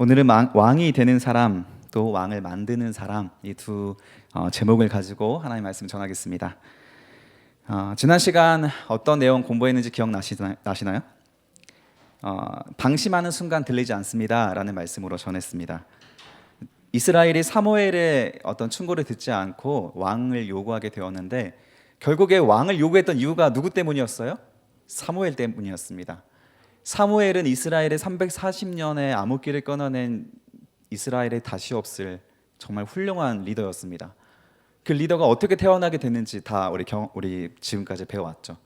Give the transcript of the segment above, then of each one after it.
오늘은 왕이 되는 사람, 또 왕을 만드는 사람, 이 두 제목을 가지고 하나님의 말씀 전하겠습니다. 지난 시간 어떤 내용 공부했는지 기억나시나요? 방심하는 순간 들리지 않습니다 라는 말씀으로 전했습니다. 이스라엘이 사무엘의 어떤 충고를 듣지 않고 왕을 요구하게 되었는데, 결국에 왕을 요구했던 이유가 누구 때문이었어요? 사무엘 때문이었습니다. 사무엘은 이스라엘의 340년의 암흑기를 끊어낸 이스라엘에 다시 없을 정말 훌륭한 리더였습니다. 그 리더가 어떻게 태어나게 됐는지 다 우리 지금까지 배워왔죠.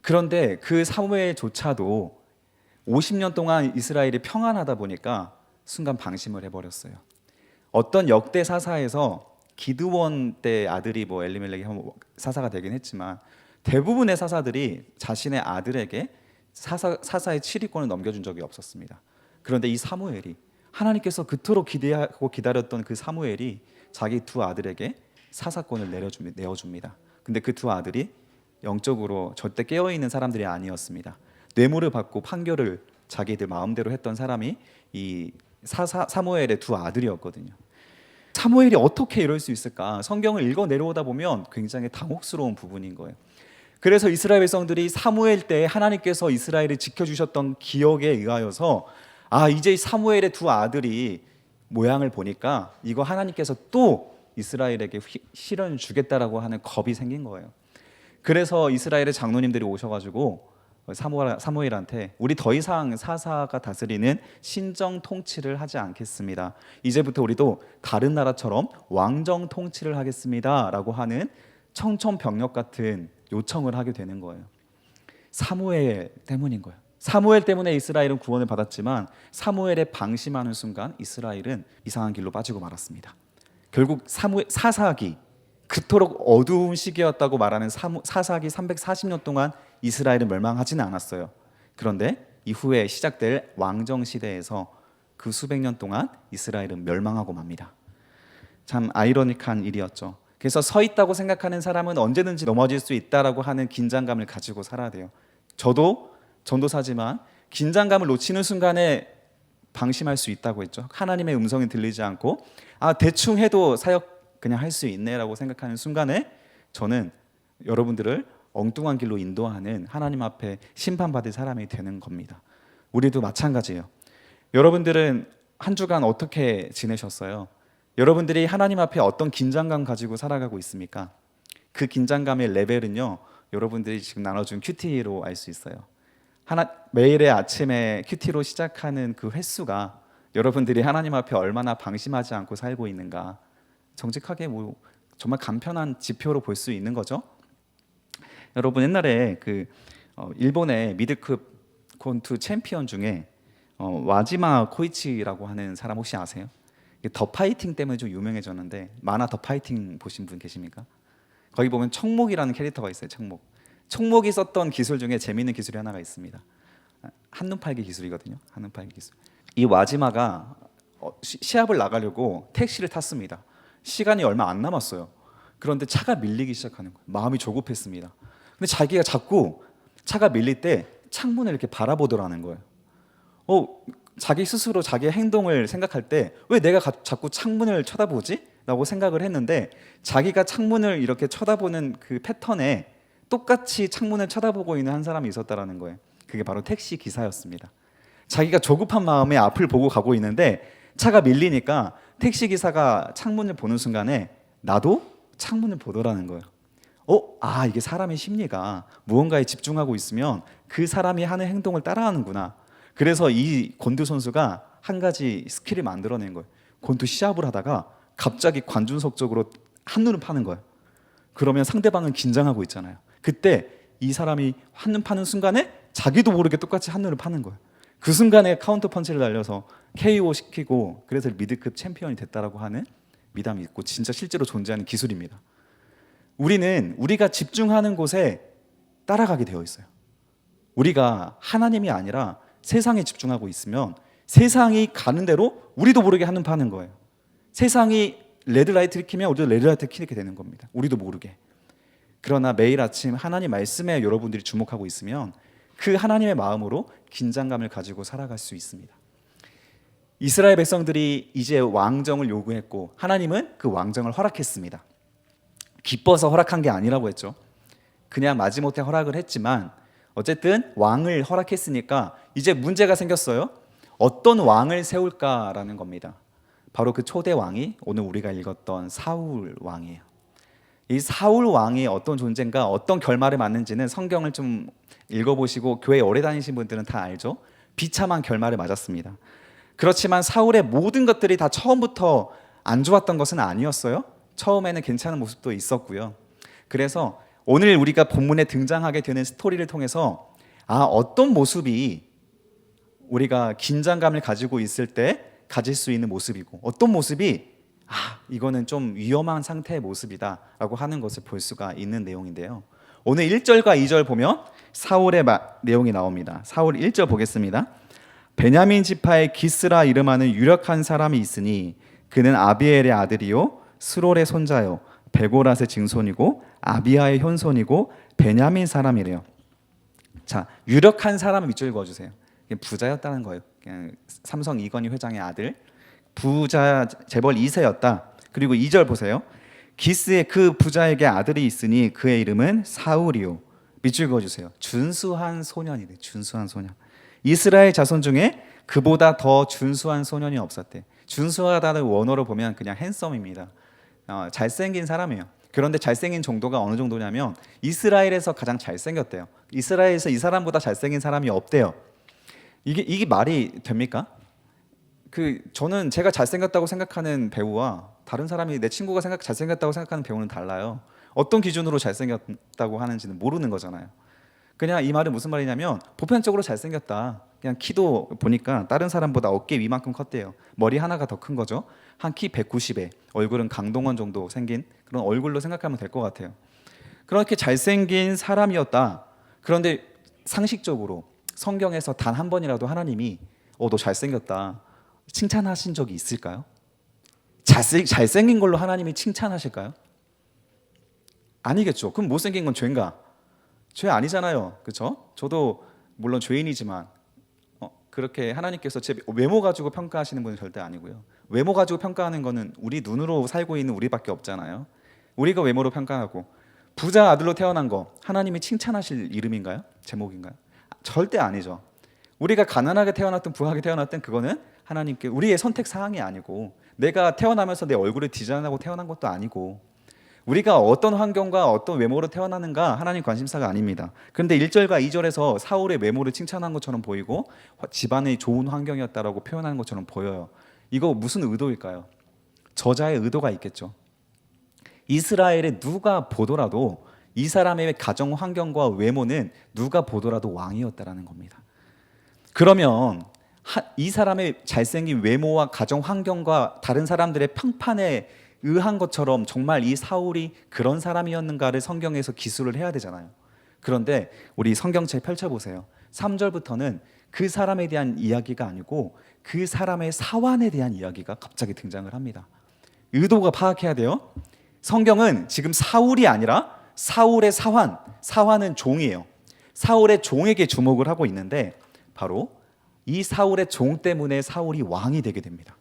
그런데 그 사무엘조차도 50년 동안 이스라엘이 평안하다 보니까 순간 방심을 해버렸어요. 어떤 역대 사사에서 기드원 때 아들이 엘리멜렉이 사사가 되긴 했지만, 대부분의 사사들이 자신의 아들에게 사사의 치리권을 넘겨준 적이 없었습니다. 그런데 이 사무엘이, 하나님께서 그토록 기대하고 기다렸던 그 사무엘이 자기 두 아들에게 사사권을 내어줍니다. 근데 그 두 아들이 영적으로 절대 깨어있는 사람들이 아니었습니다. 뇌물을 받고 판결을 자기들 마음대로 했던 사람이 이 사무엘의 두 아들이었거든요. 사무엘이 어떻게 이럴 수 있을까? 성경을 읽어 내려오다 보면 굉장히 당혹스러운 부분인 거예요. 그래서 이스라엘 백성들이 사무엘 때 하나님께서 이스라엘을 지켜주셨던 기억에 의하여서, 이제 사무엘의 두 아들이 모양을 보니까 이거 하나님께서 또 이스라엘에게 시련을 주겠다라고 하는 겁이 생긴 거예요. 그래서 이스라엘의 장로님들이 오셔가지고 사무엘한테, 우리 더 이상 사사가 다스리는 신정 통치를 하지 않겠습니다. 이제부터 우리도 다른 나라처럼 왕정 통치를 하겠습니다 라고 하는 청천벽력 같은 요청을 하게 되는 거예요. 사무엘 때문인 거예요. 사무엘 때문에 이스라엘은 구원을 받았지만, 사무엘의 방심하는 순간 이스라엘은 이상한 길로 빠지고 말았습니다. 결국 사사기, 그토록 어두운 시기였다고 말하는 사사기 340년 동안 이스라엘은 멸망하지는 않았어요. 그런데 이후에 시작될 왕정 시대에서 그 수백 년 동안 이스라엘은 멸망하고 맙니다. 참 아이러니한 일이었죠. 그래서 서 있다고 생각하는 사람은 언제든지 넘어질 수 있다라고 하는 긴장감을 가지고 살아야 돼요. 저도 전도사지만 긴장감을 놓치는 순간에 방심할 수 있다고 했죠. 하나님의 음성이 들리지 않고 대충 해도 사역 그냥 할 수 있네라고 생각하는 순간에 저는 여러분들을 엉뚱한 길로 인도하는 하나님 앞에 심판받을 사람이 되는 겁니다. 우리도 마찬가지예요. 여러분들은 한 주간 어떻게 지내셨어요? 여러분들이 하나님 앞에 어떤 긴장감 가지고 살아가고 있습니까? 그 긴장감의 레벨은요, 여러분들이 지금 나눠준 큐티로 알 수 있어요. 매일의 아침에 큐티로 시작하는 그 횟수가 여러분들이 하나님 앞에 얼마나 방심하지 않고 살고 있는가, 정직하게 정말 간편한 지표로 볼 수 있는 거죠. 여러분, 옛날에 일본의 미드급 곤투 챔피언 중에 와지마 코이치라고 하는 사람 혹시 아세요? 더 파이팅 때문에 좀 유명해졌는데, 만화 더 파이팅 보신 분 계십니까? 거기 보면 청목이라는 캐릭터가 있어요. 청목이 썼던 기술 중에 재미있는 기술이 하나가 있습니다. 한눈 팔기 기술이거든요. 한눈 팔기 기술. 이 와지마가 시합을 나가려고 택시를 탔습니다. 시간이 얼마 안 남았어요. 그런데 차가 밀리기 시작하는 거예요. 마음이 조급했습니다. 근데 자기가 자꾸 차가 밀릴 때 창문을 이렇게 바라보더라는 거예요. 자기 스스로 자기의 행동을 생각할 때, 왜 내가 자꾸 창문을 쳐다보지? 라고 생각을 했는데, 자기가 창문을 이렇게 쳐다보는 그 패턴에 똑같이 창문을 쳐다보고 있는 한 사람이 있었다라는 거예요. 그게 바로 택시 기사였습니다. 자기가 조급한 마음에 앞을 보고 가고 있는데 차가 밀리니까 택시 기사가 창문을 보는 순간에 나도 창문을 보더라는 거예요. 이게 사람의 심리가 무언가에 집중하고 있으면 그 사람이 하는 행동을 따라하는구나. 그래서 이 곤투 선수가 한 가지 스킬을 만들어낸 거예요. 곤투 시합을 하다가 갑자기 관중석적으로 한눈을 파는 거예요. 그러면 상대방은 긴장하고 있잖아요. 그때 이 사람이 한눈 파는 순간에 자기도 모르게 똑같이 한눈을 파는 거예요. 그 순간에 카운터 펀치를 날려서 KO 시키고, 그래서 미드급 챔피언이 됐다라고 하는 미담이 있고, 진짜 실제로 존재하는 기술입니다. 우리가 집중하는 곳에 따라가게 되어 있어요. 우리가 하나님이 아니라 세상에 집중하고 있으면 세상이 가는 대로 우리도 모르게 한눈 파는 거예요. 세상이 레드라이트를 켜면 우리도 레드라이트를 켜게 되는 겁니다. 우리도 모르게. 그러나 매일 아침 하나님 말씀에 여러분들이 주목하고 있으면 그 하나님의 마음으로 긴장감을 가지고 살아갈 수 있습니다. 이스라엘 백성들이 이제 왕정을 요구했고 하나님은 그 왕정을 허락했습니다. 기뻐서 허락한 게 아니라고 했죠. 그냥 마지못해 허락을 했지만 어쨌든 왕을 허락했으니까 이제 문제가 생겼어요. 어떤 왕을 세울까라는 겁니다. 바로 그 초대 왕이 오늘 우리가 읽었던 사울 왕이에요. 이 사울 왕이 어떤 존재인가, 어떤 결말을 맞는지는 성경을 좀 읽어보시고 교회 오래 다니신 분들은 다 알죠. 비참한 결말을 맞았습니다. 그렇지만 사울의 모든 것들이 다 처음부터 안 좋았던 것은 아니었어요. 처음에는 괜찮은 모습도 있었고요. 그래서 오늘 우리가 본문에 등장하게 되는 스토리를 통해서 어떤 모습이 우리가 긴장감을 가지고 있을 때 가질 수 있는 모습이고 어떤 모습이 이거는 좀 위험한 상태의 모습이다 라고 하는 것을 볼 수가 있는 내용인데요. 오늘 1절과 2절 보면 사울의 내용이 나옵니다. 사울 1절 보겠습니다. 베냐민 지파의 기스라 이름하는 유력한 사람이 있으니 그는 아비엘의 아들이요 스롤의 손자요 베고랏의 증손이고 아비아의 현손이고 베냐민 사람이래요. 자, 유력한 사람을 밑줄 그어주세요. 부자였다는 거예요. 그냥 삼성 이건희 회장의 아들, 부자 재벌 2세였다. 그리고 2절 보세요. 기스의 그 부자에게 아들이 있으니 그의 이름은 사울이요. 밑줄 그어주세요. 준수한 소년이래. 준수한 소년. 이스라엘 자손 중에 그보다 더 준수한 소년이 없었대. 준수하다는 원어로 보면 그냥 핸섬입니다. 잘생긴 사람이에요. 그런데 잘생긴 정도가 어느 정도냐면 이스라엘에서 가장 잘생겼대요. 이스라엘에서 이 사람보다 잘생긴 사람이 없대요. 이게 말이 됩니까? 저는 제가 잘생겼다고 생각하는 배우와 다른 사람이 내 친구가 잘생겼다고 생각하는 배우는 달라요. 어떤 기준으로 잘생겼다고 하는지는 모르는 거잖아요. 그냥 이 말은 무슨 말이냐면 보편적으로 잘생겼다. 그냥 키도 보니까 다른 사람보다 어깨 위만큼 컸대요. 머리 하나가 더 큰 거죠. 한 키 190에 얼굴은 강동원 정도 생긴 그런 얼굴로 생각하면 될 것 같아요. 그렇게 잘생긴 사람이었다. 그런데 상식적으로 성경에서 단 한 번이라도 하나님이 너 잘생겼다 칭찬하신 적이 있을까요? 잘생긴 걸로 하나님이 칭찬하실까요? 아니겠죠. 그럼 못생긴 건 죄인가? 죄 아니잖아요. 그렇죠? 저도 물론 죄인이지만 그렇게 하나님께서 제 외모 가지고 평가하시는 분은 절대 아니고요. 외모 가지고 평가하는 거는 우리 눈으로 살고 있는 우리밖에 없잖아요. 우리가 외모로 평가하고 부자 아들로 태어난 거 하나님이 칭찬하실 이름인가요? 제목인가요? 절대 아니죠. 우리가 가난하게 태어났든 부하게 태어났든 그거는 하나님께 우리의 선택 사항이 아니고 내가 태어나면서 내 얼굴을 디자인하고 태어난 것도 아니고 우리가 어떤 환경과 어떤 외모로 태어나는가 하나님 관심사가 아닙니다. 그런데 1절과 2절에서 사울의 외모를 칭찬한 것처럼 보이고 집안의 좋은 환경이었다라고 표현하는 것처럼 보여요. 이거 무슨 의도일까요? 저자의 의도가 있겠죠. 이스라엘에 누가 보더라도 이 사람의 가정 환경과 외모는 누가 보더라도 왕이었다라는 겁니다. 그러면 이 사람의 잘생긴 외모와 가정 환경과 다른 사람들의 평판에 의한 것처럼 정말 이 사울이 그런 사람이었는가를 성경에서 기술을 해야 되잖아요. 그런데 우리 성경책 펼쳐보세요. 3절부터는 그 사람에 대한 이야기가 아니고 그 사람의 사환에 대한 이야기가 갑자기 등장을 합니다. 의도가 파악해야 돼요. 성경은 지금 사울이 아니라 사울의 사환, 사환은 종이에요. 사울의 종에게 주목을 하고 있는데 바로 이 사울의 종 때문에 사울이 왕이 되게 됩니다.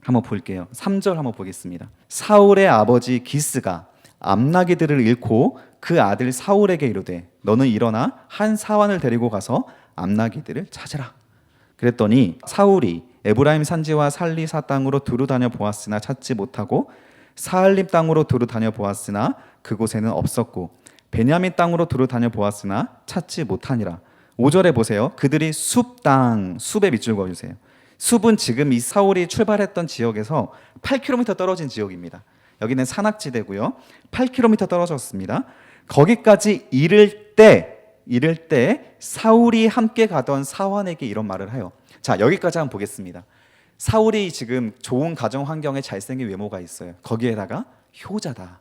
한번 볼게요. 3절 한번 보겠습니다. 사울의 아버지 기스가 암나기들을 잃고 그 아들 사울에게 이르되 너는 일어나 한 사환을 데리고 가서 암나기들을 찾으라. 그랬더니 사울이 에브라임 산지와 살리사 땅으로 두루 다녀 보았으나 찾지 못하고 사할림 땅으로 두루 다녀 보았으나 그곳에는 없었고 베냐민 땅으로 두루 다녀 보았으나 찾지 못하니라. 5절에 보세요. 그들이 숲 땅, 숲에 밑줄 그어주세요. 숲은 지금 이 사울이 출발했던 지역에서 8km 떨어진 지역입니다. 여기는 산악지대고요. 8km 떨어졌습니다. 거기까지 이를 때 사울이 함께 가던 사환에게 이런 말을 해요. 자, 여기까지 한번 보겠습니다. 사울이 지금 좋은 가정 환경에 잘생긴 외모가 있어요. 거기에다가 효자다.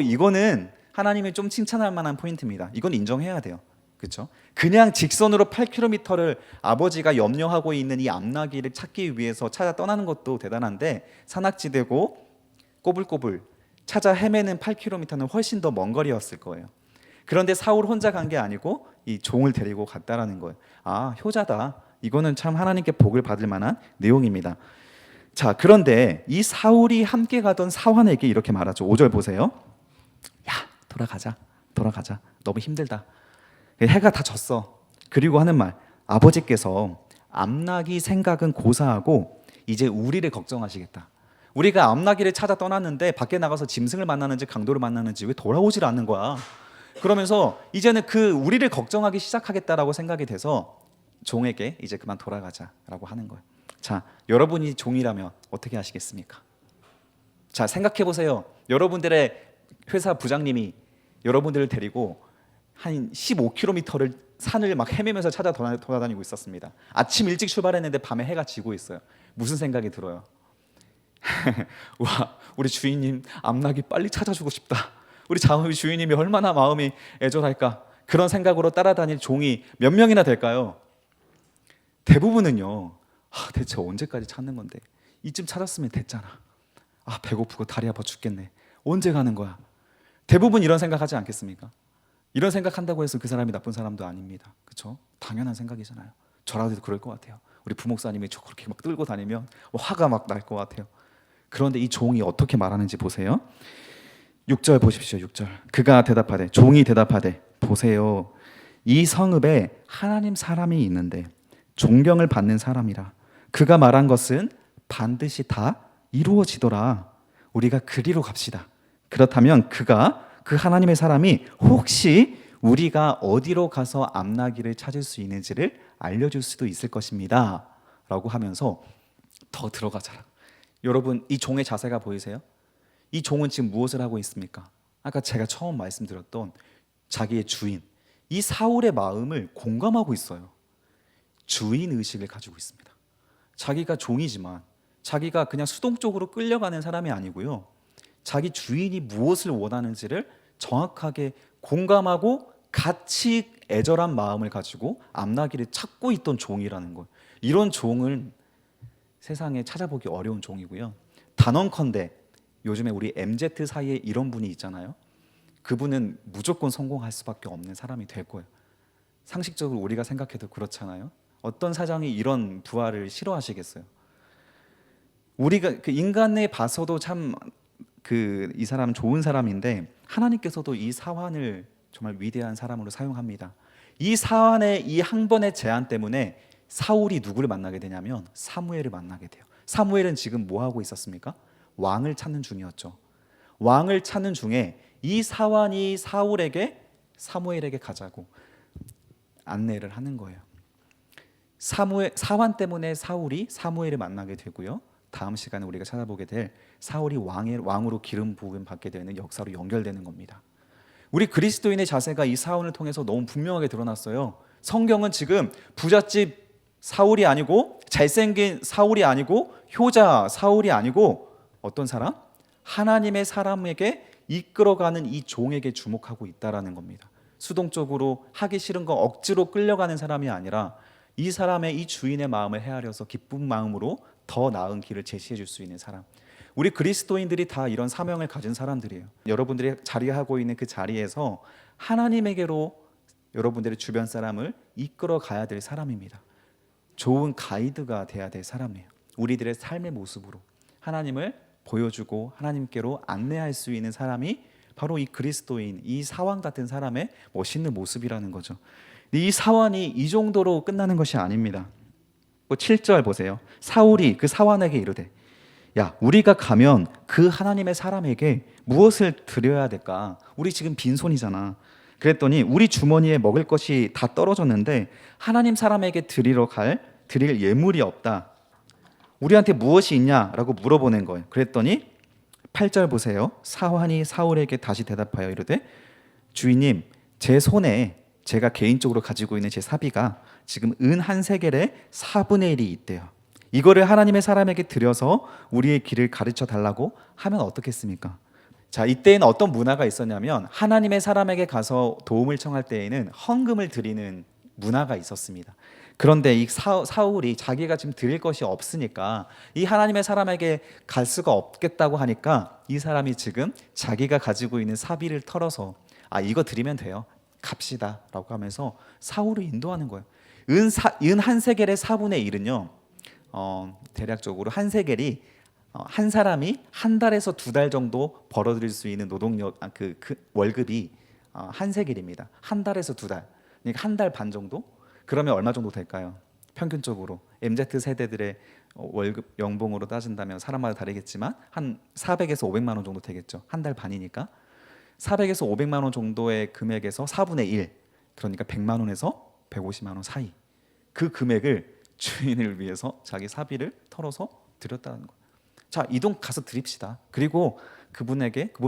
이거는 하나님이 좀 칭찬할 만한 포인트입니다. 이건 인정해야 돼요. 그렇죠? 그냥 직선으로 8km를 아버지가 염려하고 있는 이 암나기를 찾기 위해서 찾아 떠나는 것도 대단한데 산악지대고 꼬불꼬불 찾아 헤매는 8km는 훨씬 더 먼 거리였을 거예요. 그런데 사울 혼자 간 게 아니고 이 종을 데리고 갔다라는 거예요. 효자다. 이거는 참 하나님께 복을 받을 만한 내용입니다. 자, 그런데 이 사울이 함께 가던 사환에게 이렇게 말하죠. 5절 보세요. 야, 돌아가자. 너무 힘들다. 해가 다 졌어. 그리고 하는 말, 아버지께서 암나기 생각은 고사하고 이제 우리를 걱정하시겠다. 우리가 암나기를 찾아 떠났는데 밖에 나가서 짐승을 만나는지 강도를 만나는지 왜 돌아오질 않는 거야. 그러면서 이제는 그 우리를 걱정하기 시작하겠다라고 생각이 돼서 종에게 이제 그만 돌아가자라고 하는 거예요. 자, 여러분이 종이라면 어떻게 하시겠습니까? 자, 생각해 보세요. 여러분들의 회사 부장님이 여러분들을 데리고 한 15km를 산을 막 헤매면서 찾아 돌아다니고 있었습니다. 아침 일찍 출발했는데 밤에 해가 지고 있어요. 무슨 생각이 들어요? 와, 우리 주인님 암나기 빨리 찾아주고 싶다. 우리 주인님이 얼마나 마음이 애절할까. 그런 생각으로 따라다닐 종이 몇 명이나 될까요? 대부분은요, 대체 언제까지 찾는 건데, 이쯤 찾았으면 됐잖아. 배고프고 다리 아파 죽겠네. 언제 가는 거야? 대부분 이런 생각하지 않겠습니까? 이런 생각한다고 해서 그 사람이 나쁜 사람도 아닙니다. 그렇죠? 당연한 생각이잖아요. 저라도 그럴 것 같아요. 우리 부목사님이 저 그렇게 막 끌고 다니면 화가 막 날 것 같아요. 그런데 이 종이 어떻게 말하는지 보세요. 6절 보십시오. 6절. 그가 대답하되, 종이 대답하되, 보세요, 이 성읍에 하나님 사람이 있는데 존경을 받는 사람이라. 그가 말한 것은 반드시 다 이루어지더라. 우리가 그리로 갑시다. 그렇다면 그 하나님의 사람이 혹시 우리가 어디로 가서 암나기를 찾을 수 있는지를 알려줄 수도 있을 것입니다 라고 하면서 더 들어가자라. 여러분, 이 종의 자세가 보이세요? 이 종은 지금 무엇을 하고 있습니까? 아까 제가 처음 말씀드렸던 자기의 주인, 이 사울의 마음을 공감하고 있어요. 주인 의식을 가지고 있습니다. 자기가 종이지만 자기가 그냥 수동적으로 끌려가는 사람이 아니고요, 자기 주인이 무엇을 원하는지를 정확하게 공감하고 같이 애절한 마음을 가지고 암나기를 찾고 있던 종이라는 거예요. 이런 종은 세상에 찾아보기 어려운 종이고요. 단언컨대 요즘에 우리 MZ 사이에 이런 분이 있잖아요. 그분은 무조건 성공할 수밖에 없는 사람이 될 거예요. 상식적으로 우리가 생각해도 그렇잖아요. 어떤 사장이 이런 부하를 싫어하시겠어요? 우리가 그 인간에 봐서도 참 이 사람은 좋은 사람인데 하나님께서도 이 사환을 정말 위대한 사람으로 사용합니다. 이 사환의 이 한 번의 제안 때문에 사울이 누구를 만나게 되냐면 사무엘을 만나게 돼요. 사무엘은 지금 뭐 하고 있었습니까? 왕을 찾는 중이었죠. 왕을 찾는 중에 이 사환이 사무엘에게 가자고 안내를 하는 거예요. 사환 때문에 사울이 사무엘을 만나게 되고요. 다음 시간에 우리가 찾아보게 될 사울이 왕으로 기름 부음 받게 되는 역사로 연결되는 겁니다. 우리 그리스도인의 자세가 이 사울을 통해서 너무 분명하게 드러났어요. 성경은 지금 부잣집 사울이 아니고 잘생긴 사울이 아니고 효자 사울이 아니고 어떤 사람? 하나님의 사람에게 이끌어가는 이 종에게 주목하고 있다라는 겁니다. 수동적으로 하기 싫은 거 억지로 끌려가는 사람이 아니라 이 사람의 이 주인의 마음을 헤아려서 기쁜 마음으로 더 나은 길을 제시해 줄 수 있는 사람. 우리 그리스도인들이 다 이런 사명을 가진 사람들이에요. 여러분들이 자리하고 있는 그 자리에서 하나님에게로 여러분들의 주변 사람을 이끌어 가야 될 사람입니다. 좋은 가이드가 돼야 될 사람이에요. 우리들의 삶의 모습으로 하나님을 보여주고 하나님께로 안내할 수 있는 사람이 바로 이 그리스도인, 이 사환 같은 사람의 멋있는 모습이라는 거죠. 이 사환이 이 정도로 끝나는 것이 아닙니다. 7절 보세요. 사울이 그 사환에게 이르되, 야, 우리가 가면 그 하나님의 사람에게 무엇을 드려야 될까? 우리 지금 빈손이잖아. 그랬더니 우리 주머니에 먹을 것이 다 떨어졌는데 하나님 사람에게 드릴 예물이 없다. 우리한테 무엇이 있냐라고 물어보는 거예요. 그랬더니 8절 보세요. 사환이 사울에게 다시 대답하여 이르되, 주인님, 제 손에 제가 개인적으로 가지고 있는 제 사비가 지금 은 한 세겔의 4분의 1이 있대요. 이거를 하나님의 사람에게 드려서 우리의 길을 가르쳐 달라고 하면 어떻겠습니까? 자, 이때에는 어떤 문화가 있었냐면 하나님의 사람에게 가서 도움을 청할 때에는 헌금을 드리는 문화가 있었습니다. 그런데 이 사울이 자기가 지금 드릴 것이 없으니까 이 하나님의 사람에게 갈 수가 없겠다고 하니까 이 사람이 지금 자기가 가지고 있는 사비를 털어서 이거 드리면 돼요. 갑시다라고 하면서 사울을 인도하는 거예요. 은 한 세겔의 4분의 1은요. 대략적으로 한 세겔이 한 사람이 한 달에서 두 달 정도 벌어들일 수 있는 노동력 그 월급이 한 세겔입니다. 한 달에서 두 달. 그러니까 한 달 반 정도? 그러면 얼마 정도 될까요? 평균적으로 MZ 세대들의 월급 연봉으로 따진다면 사람마다 다르겠지만 한 400에서 500만 원 정도 되겠죠. 한 달 반이니까 400에서 500만 원 정도의 금액에서 4분의 1, 그러니까 100만 원에서 150만 원 사이, 그 금액을 주인을 위해서 자기 사비를 털어서 드렸다는 거예요. 자, 이 돈 가서 드립시다. 그리고 그분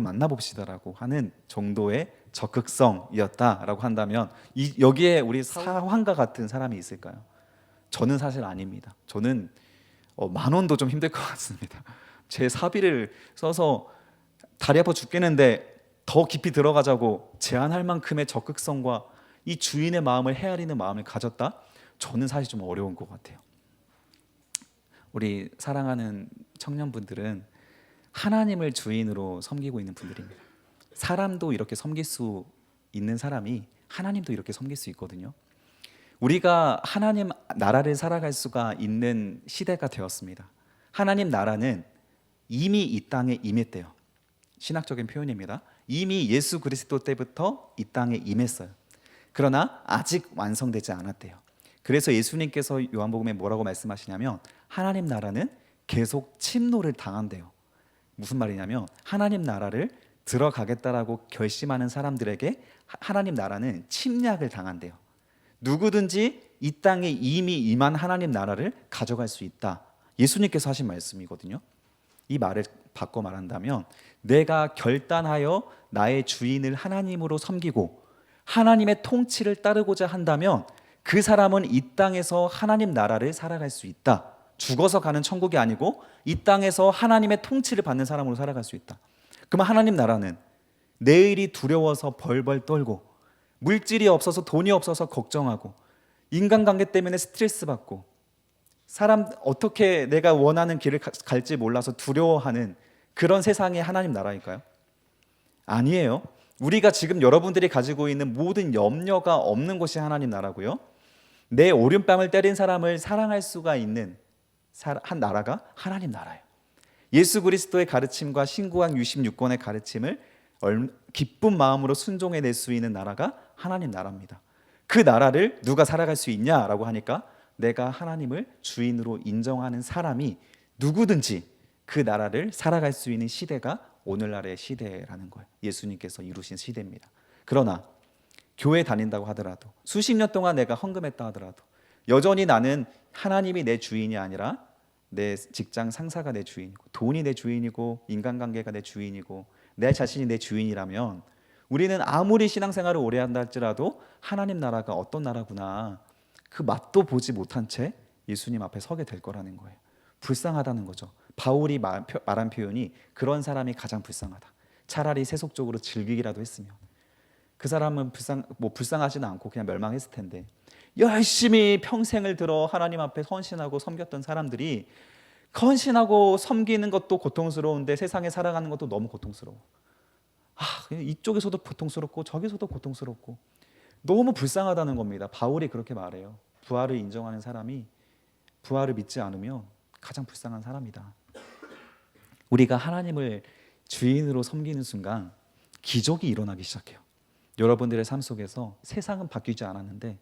만나봅시다라고 하는 정도의 적극성이었다라고 한다면 여기에 우리 사황과 같은 사람이 있을까요? 저는 사실 아닙니다. 저는 만 원도 좀 힘들 것 같습니다. 제 사비를 써서 다리 아파 죽겠는데 더 깊이 들어가자고 제안할 만큼의 적극성과 이 주인의 마음을 헤아리는 마음을 가졌다? 저는 사실 좀 어려운 것 같아요. 우리 사랑하는 청년분들은 하나님을 주인으로 섬기고 있는 분들입니다. 사람도 이렇게 섬길 수 있는 사람이 하나님도 이렇게 섬길 수 있거든요. 우리가 하나님 나라를 살아갈 수가 있는 시대가 되었습니다. 하나님 나라는 이미 이 땅에 임했대요. 신학적인 표현입니다. 이미 예수 그리스도 때부터 이 땅에 임했어요. 그러나 아직 완성되지 않았대요. 그래서 예수님께서 요한복음에 뭐라고 말씀하시냐면 하나님 나라는 계속 침노를 당한대요. 무슨 말이냐면 하나님 나라를 들어가겠다라고 결심하는 사람들에게 하나님 나라는 침략을 당한대요. 누구든지 이 땅에 이미 임한 하나님 나라를 가져갈 수 있다. 예수님께서 하신 말씀이거든요. 이 말을 바꿔 말한다면 내가 결단하여 나의 주인을 하나님으로 섬기고 하나님의 통치를 따르고자 한다면 그 사람은 이 땅에서 하나님 나라를 살아갈 수 있다. 죽어서 가는 천국이 아니고 이 땅에서 하나님의 통치를 받는 사람으로 살아갈 수 있다. 그러면 하나님 나라는 내일이 두려워서 벌벌 떨고 물질이 없어서 돈이 없어서 걱정하고 인간관계 때문에 스트레스 받고 사람 어떻게 내가 원하는 길을 갈지 몰라서 두려워하는 그런 세상이 하나님 나라일까요? 아니에요. 우리가 지금 여러분들이 가지고 있는 모든 염려가 없는 곳이 하나님 나라고요. 내 오른뺨을 때린 사람을 사랑할 수가 있는 한 나라가 하나님 나라예요. 예수 그리스도의 가르침과 신구약 66권의 가르침을 기쁜 마음으로 순종해낼 수 있는 나라가 하나님 나라입니다. 그 나라를 누가 살아갈 수 있냐라고 하니까 내가 하나님을 주인으로 인정하는 사람이 누구든지 그 나라를 살아갈 수 있는 시대가 오늘날의 시대라는 거예요. 예수님께서 이루신 시대입니다. 그러나 교회 다닌다고 하더라도 수십 년 동안 내가 헌금했다 하더라도 여전히 나는 하나님이 내 주인이 아니라 내 직장 상사가 내 주인이고 돈이 내 주인이고 인간관계가 내 주인이고 내 자신이 내 주인이라면 우리는 아무리 신앙생활을 오래 한다 할지라도 하나님 나라가 어떤 나라구나 그 맛도 보지 못한 채 예수님 앞에 서게 될 거라는 거예요. 불쌍하다는 거죠. 바울이 말한 표현이 그런 사람이 가장 불쌍하다. 차라리 세속적으로 즐기기라도 했으면 그 사람은 불쌍하지는 않고 그냥 멸망했을 텐데 열심히 평생을 들어 하나님 앞에 헌신하고 섬겼던 사람들이 헌신하고 섬기는 것도 고통스러운데 세상에 살아가는 것도 너무 고통스러워. 이쪽에서도 고통스럽고 저기서도 고통스럽고 너무 불쌍하다는 겁니다. 바울이 그렇게 말해요. 부활을 인정하는 사람이 부활을 믿지 않으면 가장 불쌍한 사람이다. 우리가 하나님을 주인으로 섬기는 순간 기적이 일어나기 시작해요. 여러분들의 삶 속에서 세상은 바뀌지 않았는데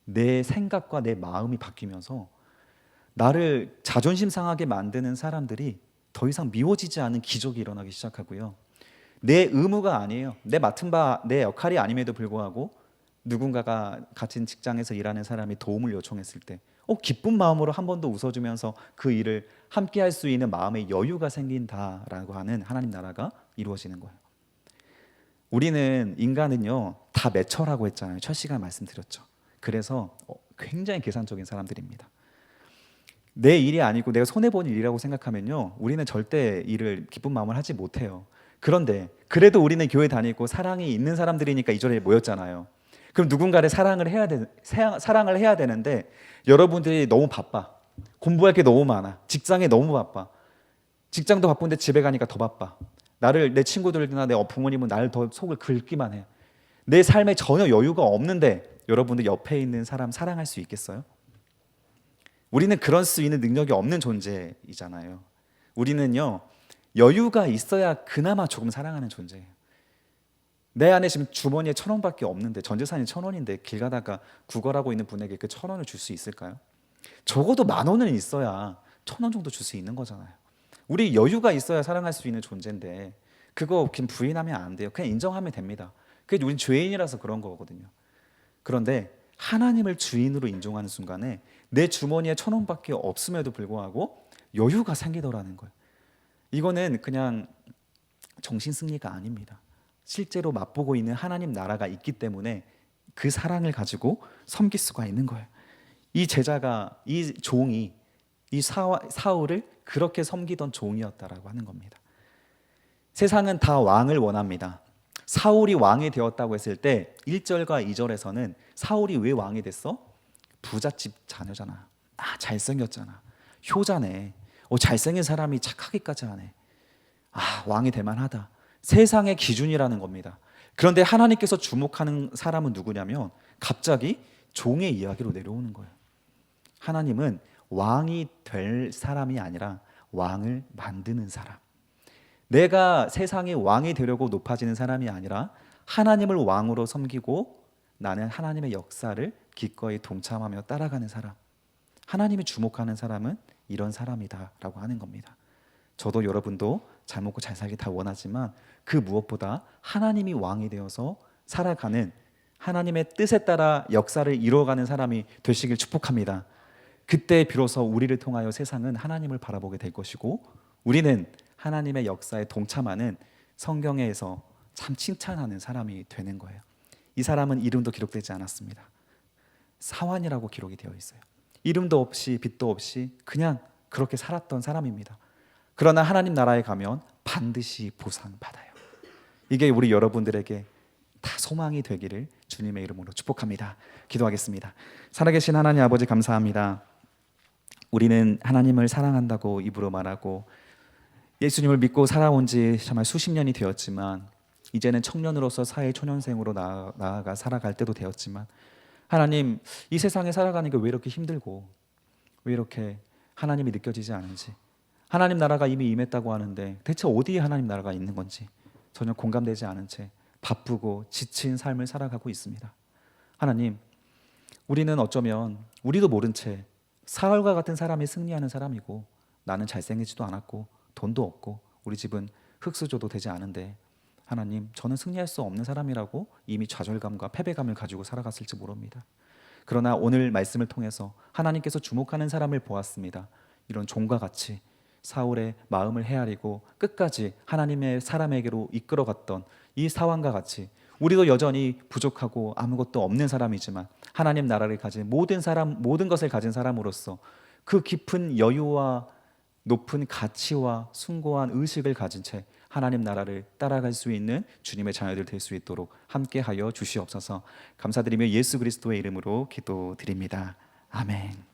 내 생각과 내 마음이 바뀌면서 나를 자존심 상하게 만드는 사람들이 더 이상 미워지지 않은 기적이 일어나기 시작하고요. 내 의무가 아니에요. 내 맡은 바, 내 역할이 아님에도 불구하고 누군가가 같은 직장에서 일하는 사람이 도움을 요청했을 때 기쁜 마음으로 한 번 더 웃어주면서 그 일을 함께 할 수 있는 마음의 여유가 생긴다라고 하는 하나님 나라가 이루어지는 거예요. 우리는 인간은요 다 매철하고 했잖아요. 첫 시간 말씀드렸죠. 그래서 굉장히 계산적인 사람들입니다. 내 일이 아니고 내가 손해보는 일이라고 생각하면요 우리는 절대 일을 기쁜 마음을 하지 못해요. 그런데 그래도 우리는 교회 다니고 사랑이 있는 사람들이니까 이 자리에 모였잖아요. 그럼 누군가를 사랑을 해야 되는데 여러분들이 너무 바빠. 공부할 게 너무 많아. 직장에 너무 바빠. 직장도 바쁜데 집에 가니까 더 바빠. 내 친구들이나 내 부모님은 나를 더 속을 긁기만 해. 내 삶에 전혀 여유가 없는데 여러분들 옆에 있는 사람 사랑할 수 있겠어요? 우리는 그럴 수 있는 능력이 없는 존재이잖아요. 우리는요, 여유가 있어야 그나마 조금 사랑하는 존재예요. 내 안에 지금 주머니에 1,000원밖에 없는데, 전 재산이 1,000원인데 길 가다가 구걸하고 있는 분에게 그 1,000원을 줄 수 있을까요? 적어도 10,000원은 있어야 1,000원 정도 줄 수 있는 거잖아요. 우리 여유가 있어야 사랑할 수 있는 존재인데 그거 그냥 부인하면 안 돼요. 그냥 인정하면 됩니다. 그게 우린 죄인이라서 그런 거거든요. 그런데 하나님을 주인으로 인정하는 순간에 내 주머니에 1,000원밖에 없음에도 불구하고 여유가 생기더라는 거예요. 이거는 그냥 정신승리가 아닙니다. 실제로 맛보고 있는 하나님 나라가 있기 때문에 그 사랑을 가지고 섬길 수가 있는 거예요. 이 제자가, 이 종이 이 사울을 그렇게 섬기던 종이었다라고 하는 겁니다. 세상은 다 왕을 원합니다. 사울이 왕이 되었다고 했을 때 1절과 2절에서는 사울이 왜 왕이 됐어? 부잣집 자녀잖아. 잘생겼잖아. 효자네. 잘생긴 사람이 착하기까지 하네. 왕이 될 만하다. 세상의 기준이라는 겁니다. 그런데 하나님께서 주목하는 사람은 누구냐면 갑자기 종의 이야기로 내려오는 거예요. 하나님은 왕이 될 사람이 아니라 왕을 만드는 사람. 내가 세상의 왕이 되려고 높아지는 사람이 아니라 하나님을 왕으로 섬기고 나는 하나님의 역사를 기꺼이 동참하며 따라가는 사람. 하나님이 주목하는 사람은 이런 사람이다라고 하는 겁니다. 저도 여러분도 잘 먹고 잘 살기 다 원하지만 그 무엇보다 하나님이 왕이 되어서 살아가는 하나님의 뜻에 따라 역사를 이루어가는 사람이 되시길 축복합니다. 그때 비로소 우리를 통하여 세상은 하나님을 바라보게 될 것이고 우리는 하나님의 역사에 동참하는 성경에서 참 칭찬하는 사람이 되는 거예요. 이 사람은 이름도 기록되지 않았습니다. 사환이라고 기록이 되어 있어요. 이름도 없이 빛도 없이 그냥 그렇게 살았던 사람입니다. 그러나 하나님 나라에 가면 반드시 보상받아요. 이게 우리 여러분들에게 다 소망이 되기를 주님의 이름으로 축복합니다. 기도하겠습니다. 살아계신 하나님 아버지 감사합니다. 우리는 하나님을 사랑한다고 입으로 말하고 예수님을 믿고 살아온 지 정말 수십 년이 되었지만 이제는 청년으로서 사회 초년생으로 나아가 살아갈 때도 되었지만 하나님, 이 세상에 살아가는 게 왜 이렇게 힘들고 왜 이렇게 하나님이 느껴지지 않은지, 하나님 나라가 이미 임했다고 하는데 대체 어디에 하나님 나라가 있는 건지 전혀 공감되지 않은 채 바쁘고 지친 삶을 살아가고 있습니다. 하나님, 우리는 어쩌면 우리도 모른 채 사울과 같은 사람이 승리하는 사람이고 나는 잘생기지도 않았고 돈도 없고 우리 집은 흙수저도 되지 않은데 하나님, 저는 승리할 수 없는 사람이라고 이미 좌절감과 패배감을 가지고 살아갔을지 모릅니다. 그러나 오늘 말씀을 통해서 하나님께서 주목하는 사람을 보았습니다. 이런 종과 같이 사울의 마음을 헤아리고 끝까지 하나님의 사람에게로 이끌어갔던 이 사환과 같이 우리도 여전히 부족하고 아무것도 없는 사람이지만 하나님 나라를 가진 모든 것을 가진 사람으로서 그 깊은 여유와 높은 가치와 숭고한 의식을 가진 채 하나님 나라를 따라갈 수 있는 주님의 자녀들 될 수 있도록 함께하여 주시옵소서. 감사드리며 예수 그리스도의 이름으로 기도드립니다. 아멘.